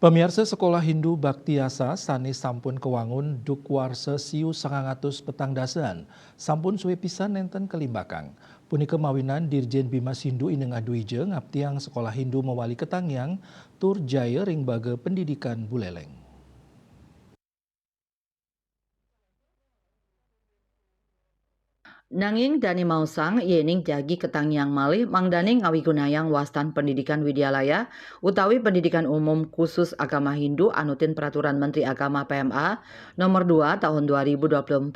Pemirsa Sekolah Hindu Baktiasa sanes sampun kewangun duk warsa siu 900 petang dasan. Sampun suwe pisan nenten kelimbakang. Punika mawinan Dirjen Bimas Hindu Ineng Aduije ngaptiang Sekolah Hindu mewali ketangyang tur jaya ring baga pendidikan buleleng. Nanging Dani Mausang yening jagi ketangyang malih mangdaning ngawigunayang wastan pendidikan widyalaya utawi pendidikan umum khusus agama Hindu anutin peraturan Menteri Agama PMA nomor 2 tahun 2024.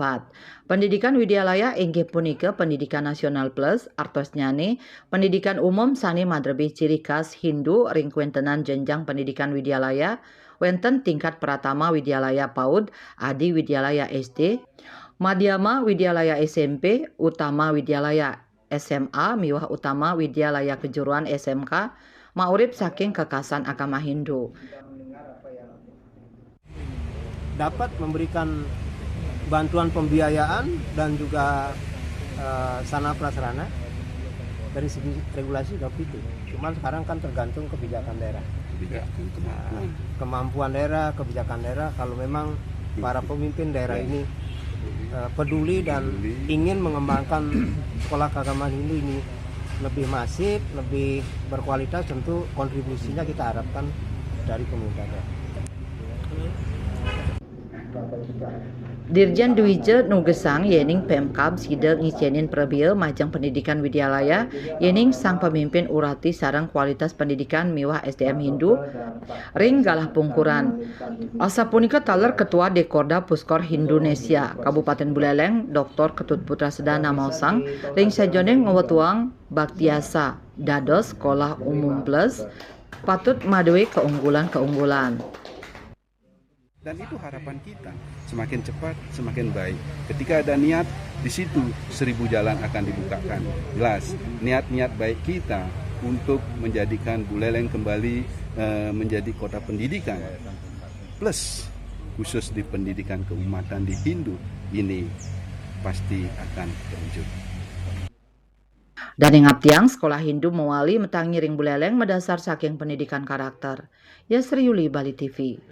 Pendidikan widyalaya inggih punika pendidikan nasional plus artosnyane pendidikan umum sane madrebi ciri khas Hindu ring kuentenan jenjang pendidikan widyalaya wenten tingkat pratama widyalaya PAUD, Adi Widyalaya SD, Madhyama Widyalaya SMP, Utama Widyalaya SMA, miwah Utama Widyalaya Kejuruan SMK, maurip saking kekasan agama Hindu. Dapat memberikan bantuan pembiayaan dan juga sarana prasarana dari segi regulasi itu. Cuman sekarang kan tergantung kebijakan daerah. Kemampuan daerah, kebijakan daerah. Kalau memang para pemimpin daerah ini peduli dan ingin mengembangkan sekolah keagamaan Hindu ini lebih masif, lebih berkualitas, tentu kontribusinya kita harapkan dari pemerintah daerah. Dirjen Dwije Nugesang yening Pemkab sidang ngicienin prebieu majang pendidikan widyalaya yening sang pemimpin urati sarang kualitas pendidikan miwah SDM Hindu ring galah pungkuran. Asa punika taler Ketua Dekorda Puskor Indonesia Kabupaten Buleleng Dr. Ketut Putra Sedana Mausang ring sajoneng ngwetuang Baktiasa dados sekolah umum plus patut madewi keunggulan-keunggulan. Dan itu harapan kita, semakin cepat, semakin baik. Ketika ada niat, di situ 1000 jalan akan dibukakan. Jelas, niat-niat baik kita untuk menjadikan Buleleng kembali menjadi kota pendidikan. Plus, khusus di pendidikan keumatan di Hindu, ini pasti akan terwujud. Dan ngaptiang sekolah Hindu mewali metangi ring Buleleng medasar saking pendidikan karakter. Yasri Yuli, Bali TV.